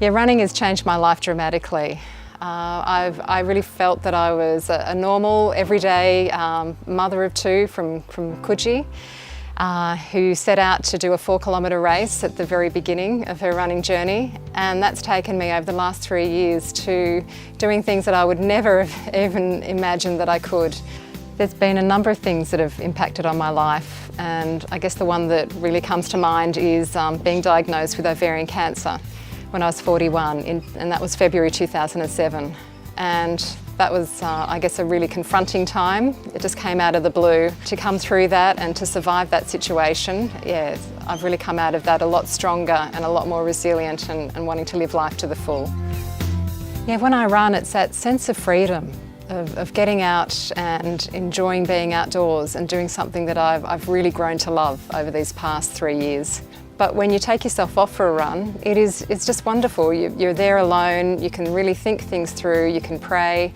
Yeah, running has changed my life dramatically. I really felt that I was a normal, everyday mother of two from Coogee, who set out to do a 4-kilometre race at the very beginning of her running journey, and that's taken me over the last 3 years to doing things that I would never have even imagined that I could. There's been a number of things that have impacted on my life, and I guess the one that really comes to mind is being diagnosed with ovarian cancer when I was 41, and that was February 2007. And that was, I guess, a really confronting time. It just came out of the blue. To come through that and to survive that situation, yeah, I've really come out of that a lot stronger and a lot more resilient and wanting to live life to the full. Yeah, when I run, it's that sense of freedom, of getting out and enjoying being outdoors and doing something that I've really grown to love over these past 3 years. But when you take yourself off for a run, it's just wonderful. You're there alone, you can really think things through, you can pray,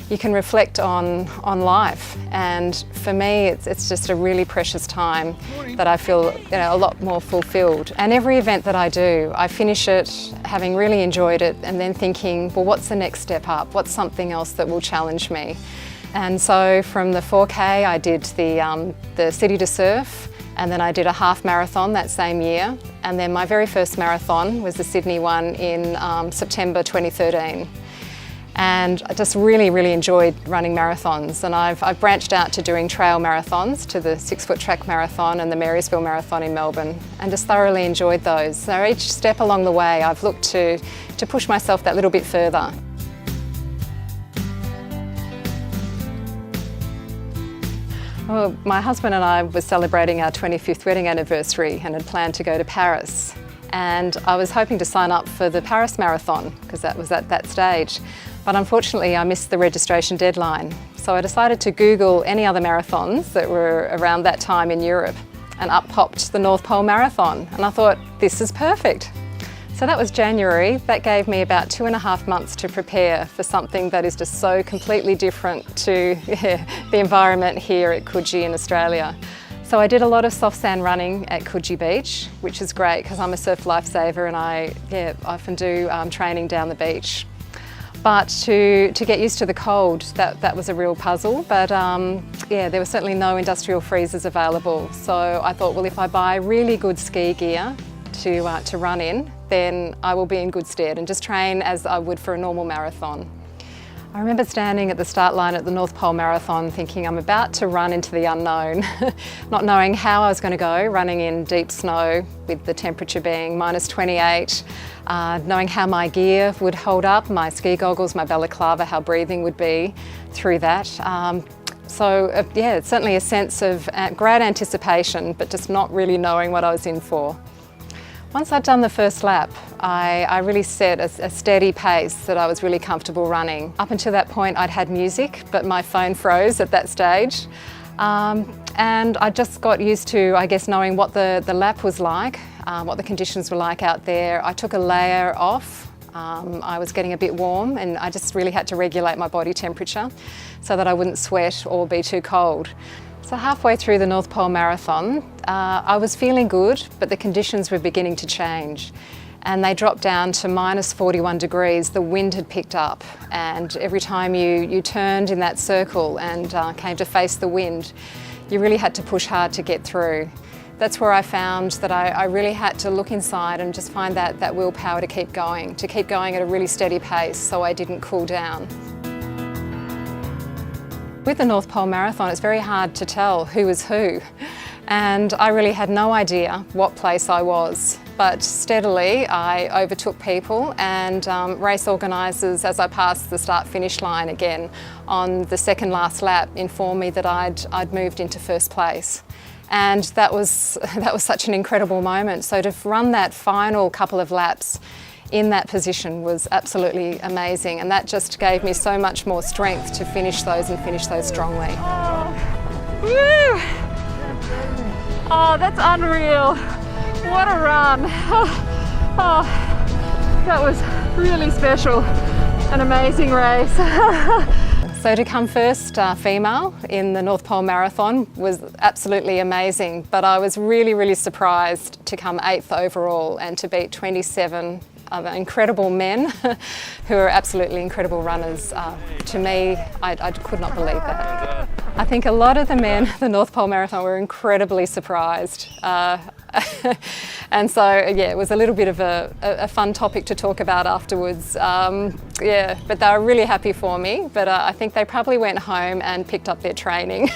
you can reflect on life. And for me, it's just a really precious time that I feel a lot more fulfilled. And every event that I do, I finish it having really enjoyed it and then thinking, well, what's the next step up? What's something else that will challenge me? And so from the 4K, I did the City to Surf, and then I did a half marathon that same year. And then my very first marathon was the Sydney one in September 2013. And I just really, really enjoyed running marathons. And I've branched out to doing trail marathons, to the 6-foot track marathon and the Marysville Marathon in Melbourne, and just thoroughly enjoyed those. So each step along the way, I've looked to push myself that little bit further. Well, my husband and I were celebrating our 25th wedding anniversary and had planned to go to Paris. And I was hoping to sign up for the Paris Marathon because that was at that stage. But unfortunately, I missed the registration deadline. So I decided to Google any other marathons that were around that time in Europe, and up popped the North Pole Marathon. And I thought, this is perfect. So that was January. That gave me about 2.5 months to prepare for something that is just so completely different to the environment here at Coogee in Australia. So I did a lot of soft sand running at Coogee Beach, which is great because I'm a surf lifesaver and I often do training down the beach. But to get used to the cold, that was a real puzzle. But there were certainly no industrial freezers available. So I thought, well, if I buy really good ski gear to run in, then I will be in good stead and just train as I would for a normal marathon. I remember standing at the start line at the North Pole Marathon thinking I'm about to run into the unknown, not knowing how I was going to go, running in deep snow with the temperature being -28, knowing how my gear would hold up, my ski goggles, my balaclava, how breathing would be through that. It's certainly a sense of great anticipation, but just not really knowing what I was in for. Once I'd done the first lap, I really set a steady pace that I was really comfortable running. Up until that point, I'd had music, but my phone froze at that stage. And I just got used to, I guess, knowing what the lap was like, what the conditions were like out there. I took a layer off. I was getting a bit warm and I just really had to regulate my body temperature so that I wouldn't sweat or be too cold. So halfway through the North Pole Marathon, I was feeling good, but the conditions were beginning to change. And they dropped down to -41 degrees. The wind had picked up, and every time you turned in that circle and came to face the wind, you really had to push hard to get through. That's where I found that I really had to look inside and just find that willpower to keep going at a really steady pace so I didn't cool down. With the North Pole Marathon, it's very hard to tell who was who, and I really had no idea what place I was. But steadily, I overtook people, and race organisers, as I passed the start-finish line again on the second last lap, informed me that I'd moved into first place. And that was such an incredible moment. So to run that final couple of laps in that position was absolutely amazing, and that just gave me so much more strength to finish those strongly. Oh, woo! Oh, that's unreal. What a run. Oh, that was really special. An amazing race. So to come first female in the North Pole Marathon was absolutely amazing, but I was really, really surprised to come 8th overall and to beat 27 of incredible men who are absolutely incredible runners. To me, I could not believe that. I think a lot of the men at the North Pole Marathon were incredibly surprised. And so, yeah, it was a little bit of a fun topic to talk about afterwards. Yeah, but they were really happy for me, but I think they probably went home and picked up their training.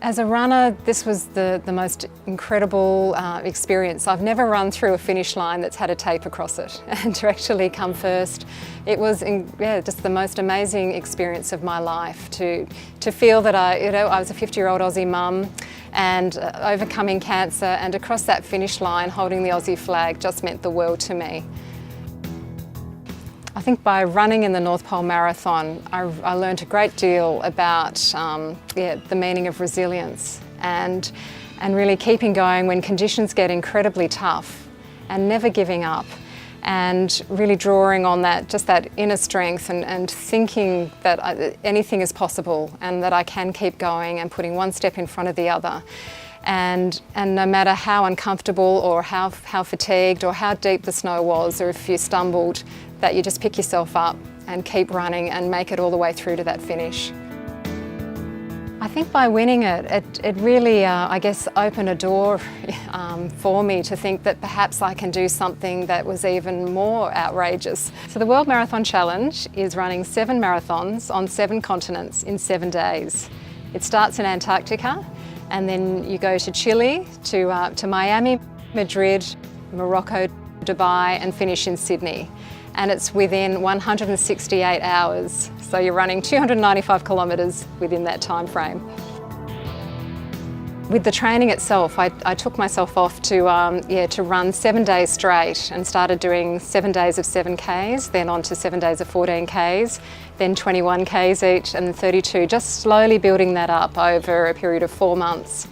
As a runner, this was the most incredible experience. I've never run through a finish line that's had a tape across it, and to actually come first, it was just the most amazing experience of my life. To feel that I was a 50-year-old Aussie mum, and overcoming cancer, and across that finish line holding the Aussie flag just meant the world to me. I think by running in the North Pole Marathon, I learned a great deal about the meaning of resilience and really keeping going when conditions get incredibly tough, and never giving up, and really drawing on that inner strength and thinking that anything is possible and that I can keep going and putting one step in front of the other. And no matter how uncomfortable or how fatigued or how deep the snow was, or if you stumbled, that you just pick yourself up and keep running and make it all the way through to that finish. I think by winning it really, I guess, opened a door for me to think that perhaps I can do something that was even more outrageous. So the World Marathon Challenge is running 7 marathons on 7 continents in 7 days. It starts in Antarctica, and then you go to Chile, to Miami, Madrid, Morocco, Dubai, and finish in Sydney. And it's within 168 hours. So you're running 295 kilometres within that time frame. With the training itself, I took myself off to run 7 days straight, and started doing 7 days of 7Ks, then on to 7 days of 14Ks, then 21Ks each, and 32, just slowly building that up over a period of 4 months.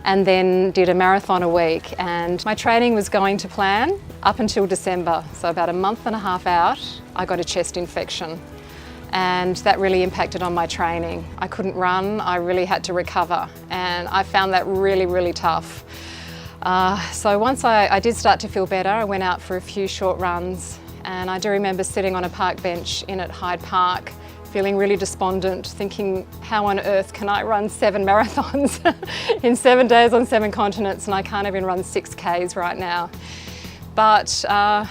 And then did a marathon a week, and my training was going to plan up until December. So about a month and a half out, I got a chest infection, and that really impacted on my training. I couldn't run, I really had to recover, and I found that really, really tough. So once I did start to feel better, I went out for a few short runs, and I do remember sitting on a park bench in at Hyde Park, feeling really despondent, thinking, how on earth can I run 7 marathons in 7 days on 7 continents, and I can't even run 6Ks right now. But I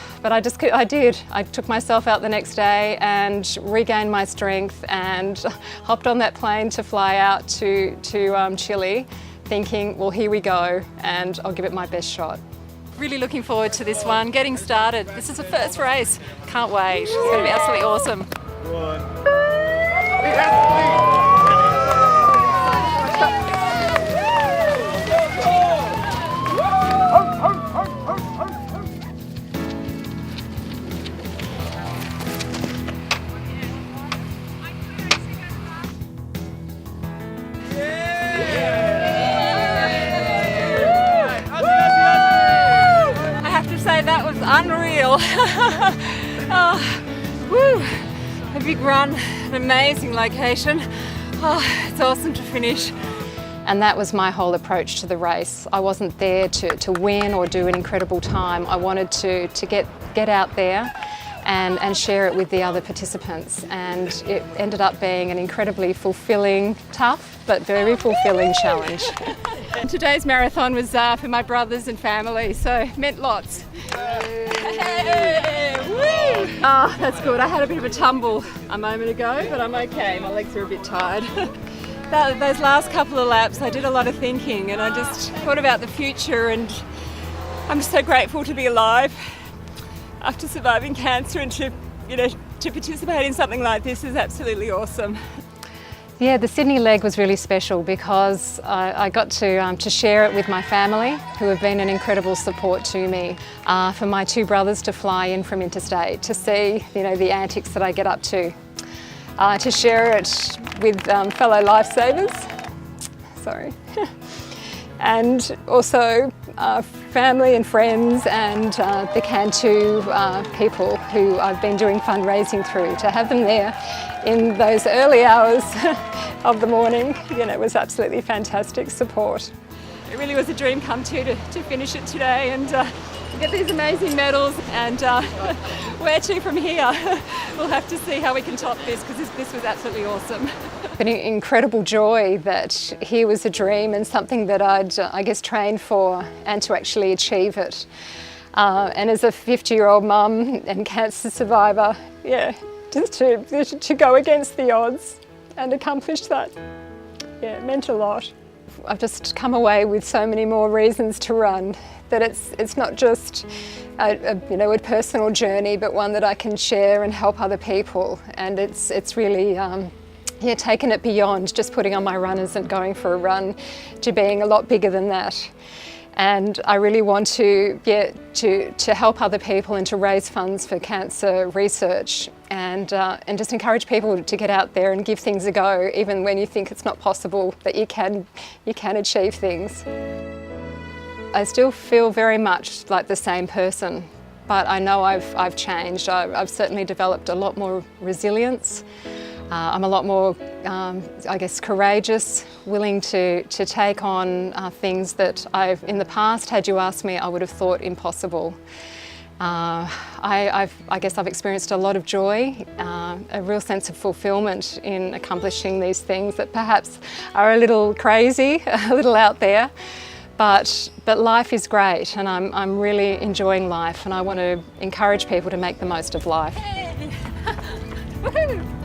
did. I took myself out the next day and regained my strength, and hopped on that plane to fly out to Chile, thinking, well, here we go, and I'll give it my best shot. Really looking forward to this one, getting started. This is the first race. Can't wait. It's going to be absolutely awesome. That was unreal. A big run, an amazing location. It's awesome to finish. And that was my whole approach to the race. I wasn't there to win or do an incredible time. I wanted to get out there and share it with the other participants. And it ended up being an incredibly fulfilling, tough, but very fulfilling challenge. Today's marathon was for my brothers and family, so it meant lots. Hey, woo! Oh, that's good. I had a bit of a tumble a moment ago, but I'm okay. My legs are a bit tired. Those last couple of laps, I did a lot of thinking, and I just thought about the future, and I'm just so grateful to be alive after surviving cancer, and to participate in something like this is absolutely awesome. Yeah, the Sydney leg was really special because I got to share it with my family, who have been an incredible support to me. For my 2 brothers to fly in from interstate, to see the antics that I get up to share it with fellow lifesavers. Sorry. And also family and friends, and the Cantu people who I've been doing fundraising through. To have them there in those early hours of the morning, was absolutely fantastic support. It really was a dream come true to finish it today, and get these amazing medals, and where to from here? We'll have to see how we can top this, because this was absolutely awesome. An incredible joy that here was a dream and something that I'd, I guess, trained for, and to actually achieve it. And as a 50-year-old mum and cancer survivor, yeah, just to go against the odds and accomplish that, yeah, it meant a lot. I've just come away with so many more reasons to run, that it's not just a personal journey, but one that I can share and help other people. And it's really taken it beyond just putting on my runners and going for a run to being a lot bigger than that. And I really want to help other people and to raise funds for cancer research, and just encourage people to get out there and give things a go, even when you think it's not possible, that you can achieve things. I still feel very much like the same person, but I know I've changed. I've certainly developed a lot more resilience. I'm a lot more, I guess, courageous, willing to take on things that in the past, had you asked me, I would have thought impossible. I guess I've experienced a lot of joy, a real sense of fulfilment in accomplishing these things that perhaps are a little crazy, a little out there. But life is great, and I'm really enjoying life, and I want to encourage people to make the most of life. Woohoo!